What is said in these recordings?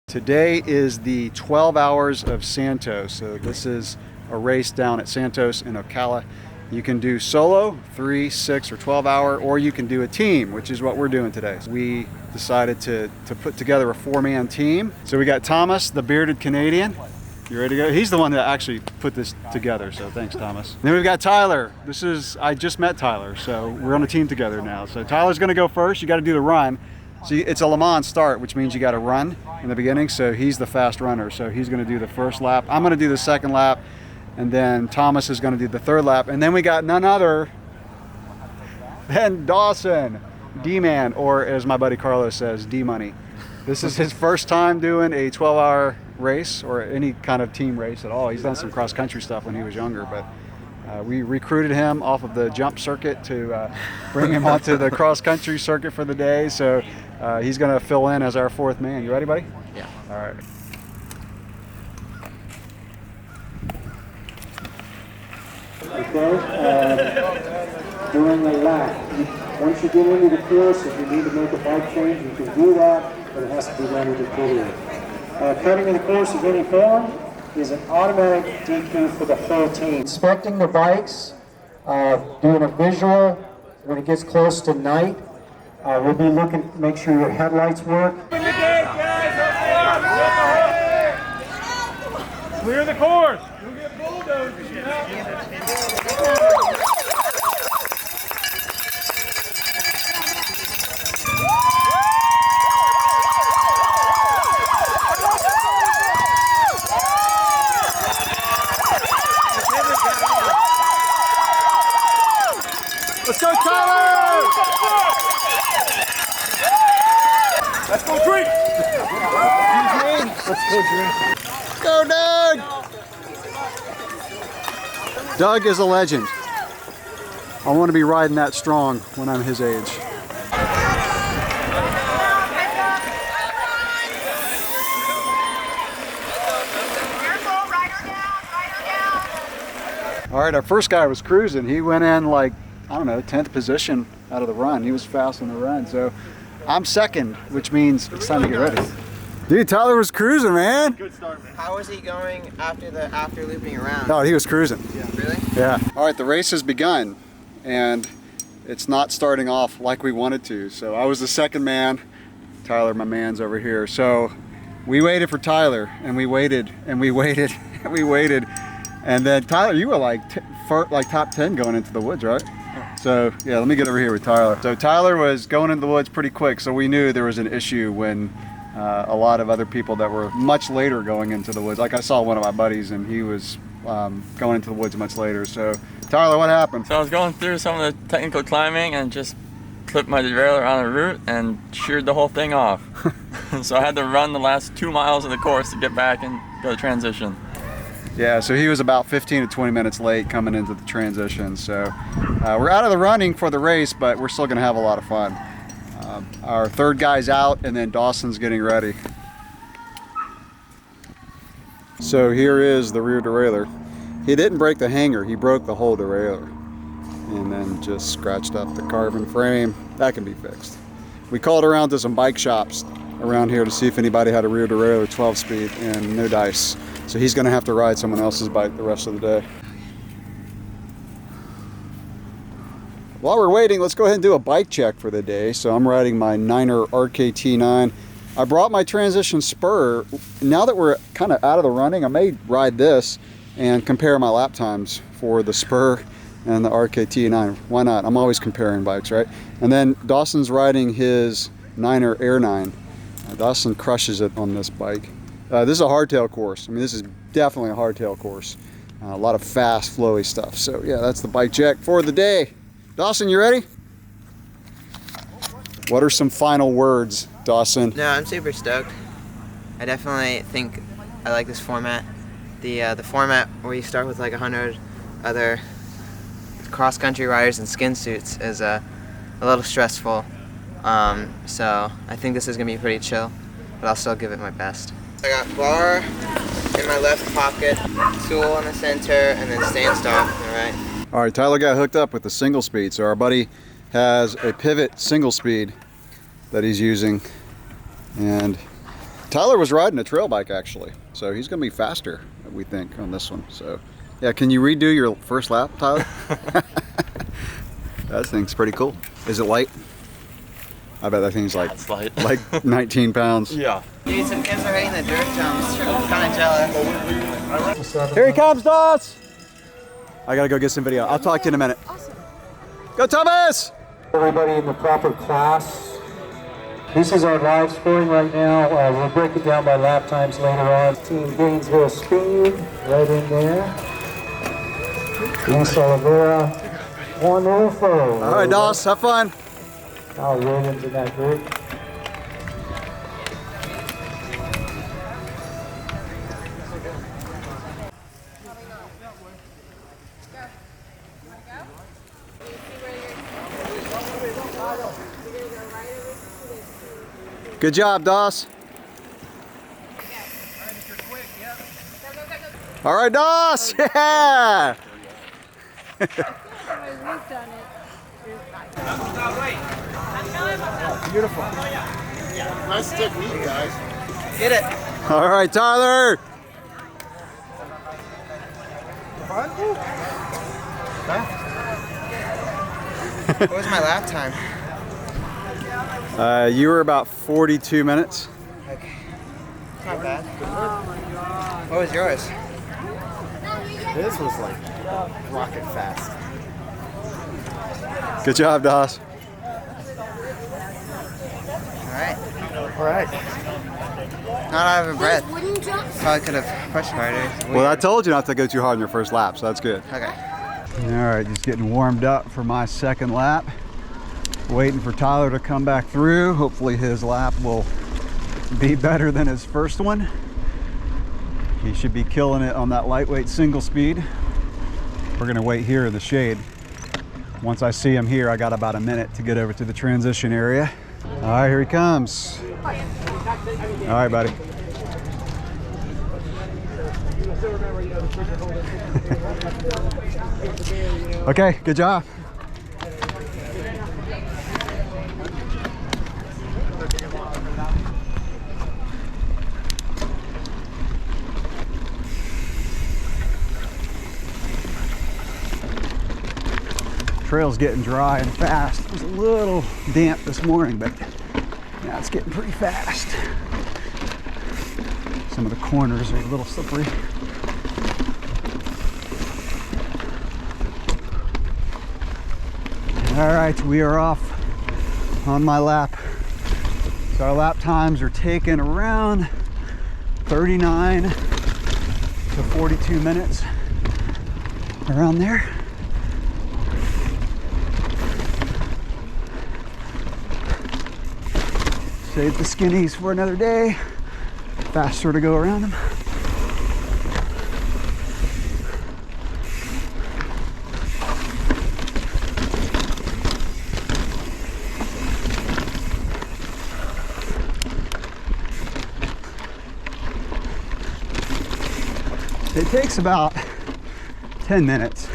Today is the 12 hours of Santos. So this is a race down at Santos in Ocala. You can do solo, 3, 6, or 12 hour, or you can do a team, which is what we're doing today. So we decided to put together a 4-man team. So we got Thomas, the bearded Canadian. You ready to go? He's the one that actually put this together, so thanks, Thomas. Then we've got Tyler. I just met Tyler, so we're on a team together now. So Tyler's gonna go first. You gotta do the run. So it's a Le Mans start, which means you gotta run in the beginning. So he's the fast runner. So he's gonna do the first lap. I'm gonna do the second lap. And then Thomas is gonna do the third lap. And then we got none other than Dawson, D-Man, or as my buddy Carlos says, D-Money. This is his first time doing a 12-hour race or any kind of team race at all. He's done some cross-country stuff when he was younger, but we recruited him off of the jump circuit to bring him onto the cross-country circuit for the day. So he's going to fill in as our 4th man. You ready, buddy? Yeah. All right. Okay, during the lap, once you get into the course, if you need to make a bike change, you can do that, but it has to be done in the video. Cutting in the course of any form is an automatic DQ for the whole team. Inspecting the bikes, doing a visual when it gets close to night. We'll be looking to make sure your headlights work. Clear the course. You'll get bulldozed. Let's go, Tyler! Let's go drink! Let's go drink. Go, Doug! Doug is a legend. I want to be riding that strong when I'm his age. All right, our first guy was cruising. He went in like, I don't know, 10th position out of the run. He was fast in the run. So I'm second, which means it's time to get ready. Dude, Tyler was cruising, man. Good start, man. How was he going after looping around? Oh, he was cruising. Yeah. Really? Yeah. All right, the race has begun, and it's not starting off like we wanted to. So I was the second man. Tyler, my man's over here. So we waited for Tyler, and we waited, and we waited, and we waited. And then Tyler, you were like top 10 going into the woods, right? So yeah, let me get over here with Tyler. So Tyler was going into the woods pretty quick, so we knew there was an issue when a lot of other people that were much later going into the woods. Like I saw one of my buddies and he was going into the woods much later. So Tyler, what happened? So I was going through some of the technical climbing and just clipped my derailleur on a root and sheared the whole thing off. So I had to run the last 2 miles of the course to get back and go to transition. Yeah, so he was about 15 to 20 minutes late coming into the transition. So we're out of the running for the race, but we're still gonna have a lot of fun. Our third guy's out, and then Dawson's getting ready. So here is the rear derailleur. He didn't break the hanger, he broke the whole derailleur. And then just scratched up the carbon frame. That can be fixed. We called around to some bike shops around here to see if anybody had a rear derailleur 12-speed, and no dice. So he's gonna have to ride someone else's bike the rest of the day. While we're waiting, let's go ahead and do a bike check for the day. So I'm riding my Niner RKT9. I brought my transition spur. Now that we're kind of out of the running, I may ride this and compare my lap times for the spur and the RKT9. Why not? I'm always comparing bikes, right? And then Dawson's riding his Niner Air 9. Dawson crushes it on this bike. This is a hardtail course. I mean, this is definitely a hardtail course. A lot of fast, flowy stuff. So yeah, that's the bike check for the day. Dawson, you ready? What are some final words, Dawson? No, I'm super stoked. I definitely think I like this format. The format where you start with like 100 other cross-country riders in skin suits is a little stressful. So I think this is gonna be pretty chill, but I'll still give it my best. I got bar in my left pocket, tool in the center, and then stand stop on the right. All right, Tyler got hooked up with the single speed. So our buddy has a pivot single speed that he's using, and Tyler was riding a trail bike actually, so he's gonna be faster, we think, on this one. So yeah, can you redo your first lap, Tyler? That thing's pretty cool. Is it light? I bet that thing's like, It's light. like 19 pounds. Yeah. Dude, some kids are hitting the dirt jumps. I'm kind of jealous. Here he comes, Doss! I gotta go get some video. I'll talk to you in a minute. Awesome. Go, Thomas! Everybody in the proper class. This is our live scoring right now. We'll break it down by lap times later on. Team Gainesville Speed, right in there. Luis Oliveira, Juan Rufo. All right, Doss, have fun. Kyle Williams in that group. Good job, Doss. All right, Doss. Yeah. Beautiful. Nice technique, guys. Get it. All right, Tyler. What was my lap time? You were about 42 minutes. Okay. Not bad. What was yours? This was like rocket fast. Good job, Doss. Alright. All right. Not out of a breath. Wooden jumps? Probably could have pushed harder. Well, I told you not to go too hard in your first lap, so that's good. Okay. All right, just getting warmed up for my second lap. Waiting for Tyler to come back through. Hopefully his lap will be better than his first one. He should be killing it on that lightweight single speed. We're gonna wait here in the shade. Once I see him here, I got about a minute to get over to the transition area. All right, here he comes. All right, buddy. Okay, good job. Trail's getting dry and fast. It was a little damp this morning, but now it's getting pretty fast. Some of the corners are a little slippery. All right, we are off on my lap. So our lap times are taking around 39 to 42 minutes, around there. Save the skinnies for another day. Faster to go around them. It takes about 10 minutes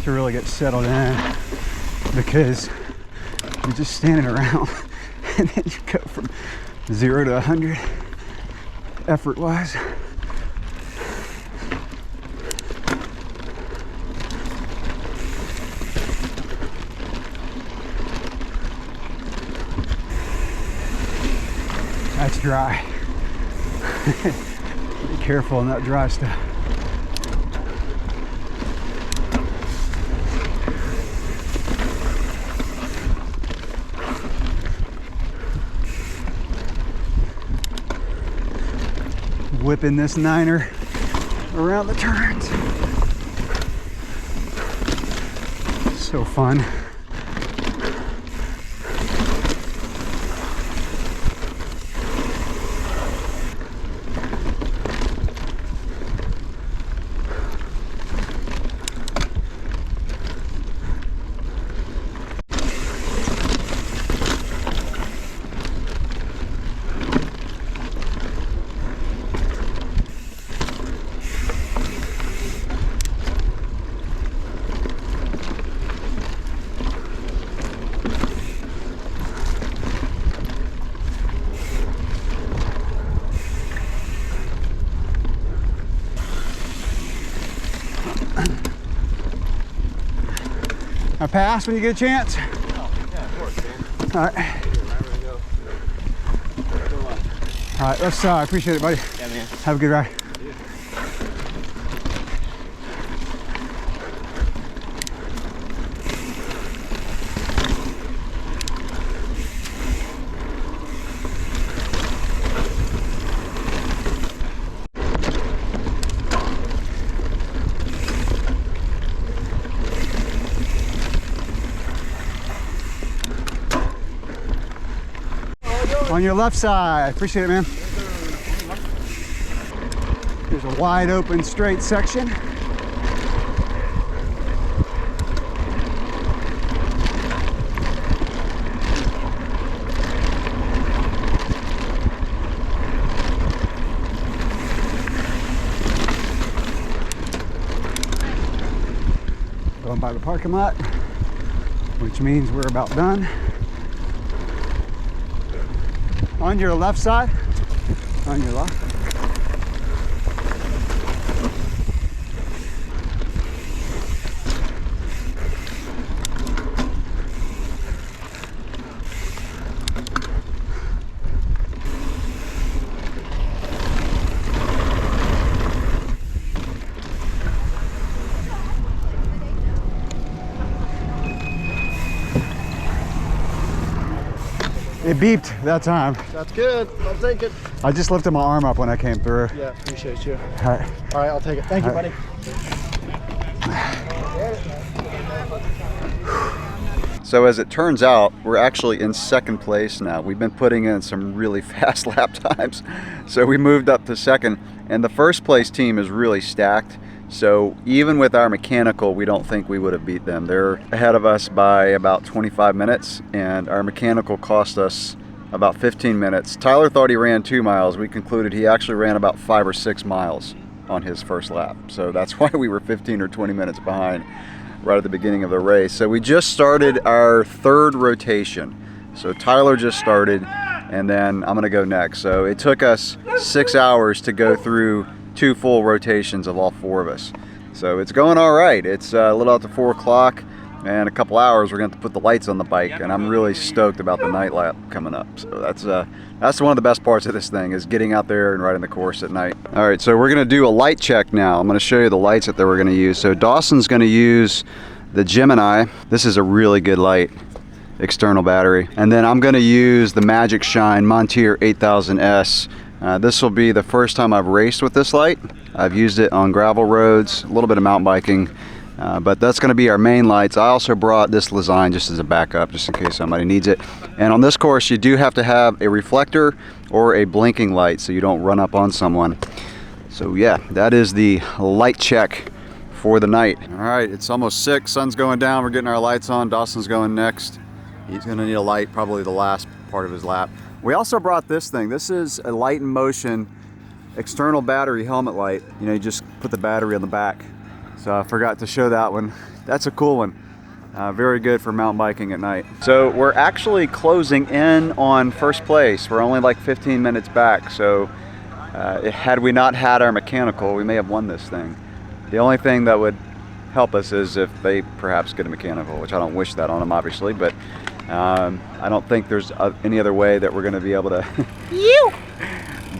to really get settled in because you're just standing around and then you go from 0 to 100 effort-wise. That's dry. Be careful on that dry stuff. Whipping this niner around the turns. So fun. a pass when you get a chance? Yeah, of course, man. All right. All right, let's, I appreciate it, buddy. Yeah, man. Have a good ride. On your left side. Appreciate it, man. There's a wide open straight section. Going by the parking lot, which means we're about done. On your left side, on your left. It beeped that time. That's good. I'll take it. I just lifted my arm up when I came through. Yeah, appreciate you. All right. All right, I'll take it. Thank you, buddy. So as it turns out, we're actually in second place now. We've been putting in some really fast lap times. So we moved up to second, and the first place team is really stacked. So even with our mechanical, we don't think we would have beat them. They're ahead of us by about 25 minutes, and our mechanical cost us about 15 minutes. Tyler thought he ran 2 miles. We concluded he actually ran about 5 or 6 miles on his first lap. So that's why we were 15 or 20 minutes behind right at the beginning of the race. So we just started our third rotation. So Tyler just started, and then I'm gonna go next. So it took us 6 hours to go through 2 full rotations of all 4 of us. So it's going all right. It's a little after 4 o'clock, and a couple hours we're going to have to put the lights on the bike, and I'm really stoked about the night lap coming up. So that's one of the best parts of this thing, is getting out there and riding the course at night. All right, so we're going to do a light check now. I'm going to show you the lights that we're going to use. So Dawson's going to use the Gemini. This is a really good light, external battery. And then I'm going to use the Magic Shine Montier 8000S. This will be the first time I've raced with this light. I've used it on gravel roads, a little bit of mountain biking, but that's going to be our main lights. I also brought this Lesign just as a backup, just in case somebody needs it. And on this course, you do have to have a reflector or a blinking light so you don't run up on someone. So yeah, that is the light check for the night. All right, it's almost 6, sun's going down, we're getting our lights on. Dawson's going next. He's going to need a light, probably the last part of his lap. We also brought this thing. This is a Light in Motion external battery helmet light. You know, you just put the battery on the back. So I forgot to show that one. That's a cool one. Very good for mountain biking at night. So we're actually closing in on first place. We're only like 15 minutes back. So had we not had our mechanical, we may have won this thing. The only thing that would help us is if they perhaps get a mechanical, which I don't wish that on them, obviously, but I don't think there's any other way that we're going to be able to.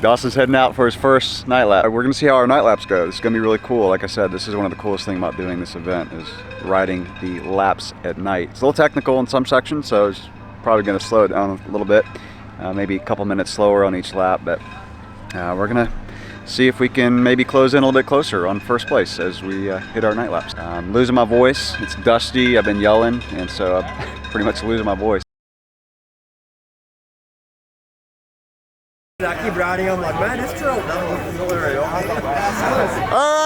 Dawson's heading out for his first night lap. We're going to see how our night laps go. This is going to be really cool. Like I said, this is one of the coolest things about doing this event, is riding the laps at night. It's a little technical in some sections, so it's probably going to slow it down a little bit. Maybe a couple minutes slower on each lap, but we're going to see if we can maybe close in a little bit closer on first place as we hit our night laps. I'm losing my voice. It's dusty. I've been yelling, and so I'm pretty much losing my voice. I keep riding. I'm like, man, it's true. All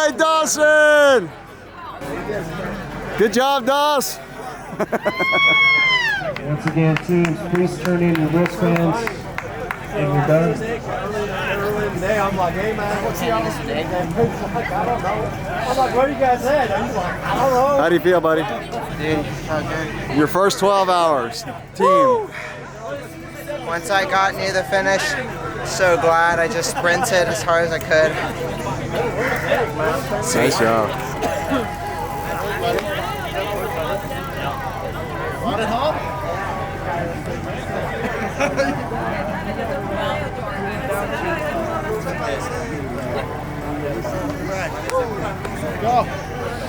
right, Dawson. Good job, Dawes. Once again, teams, please turn in your wristbands and you're done. Today, I'm like, hey, man, what's the other today? I don't know. I'm like, what are you guys at? I'm like, I don't know. How do you feel, buddy? Dude, felt good. Your first 12 hours, team. Woo! Once I got near the finish, so glad I just sprinted as hard as I could. Nice job. Go.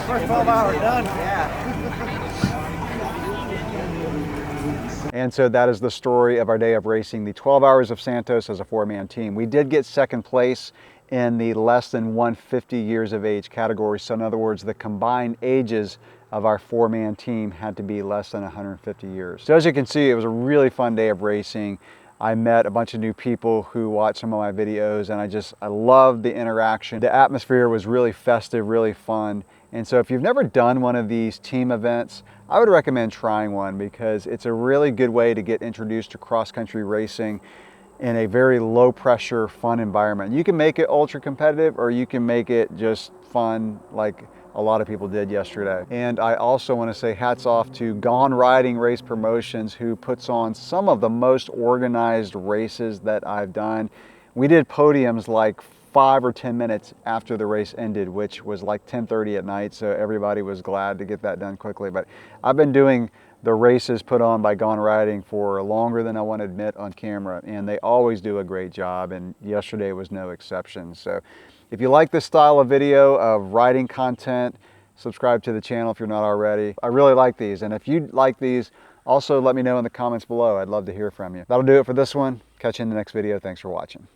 First 12 hours done. And so that is the story of our day of racing the 12 Hours of Santos as a 4-man team. We did get second place in the less than 150 years of age category. So in other words, the combined ages of our 4-man team had to be less than 150 years. So as you can see, it was a really fun day of racing. I met a bunch of new people who watched some of my videos, and I loved the interaction. The atmosphere was really festive, really fun. And so if you've never done one of these team events, I would recommend trying one because it's a really good way to get introduced to cross-country racing in a very low pressure, fun environment. You can make it ultra competitive or you can make it just fun like a lot of people did yesterday. And I also want to say hats off to Gone Riding Race Promotions, who puts on some of the most organized races that I've done. We did podiums like 5 or 10 minutes after the race ended, which was like 10:30 at night, so everybody was glad to get that done quickly. But I've been doing the races put on by Gone Riding for longer than I want to admit on camera, and they always do a great job, and yesterday was no exception. So if you like this style of video of riding content, subscribe to the channel if you're not already. I really like these, and if you like these, also let me know in the comments below. I'd love to hear from you. That'll do it for this one. Catch you in the next video. Thanks for watching.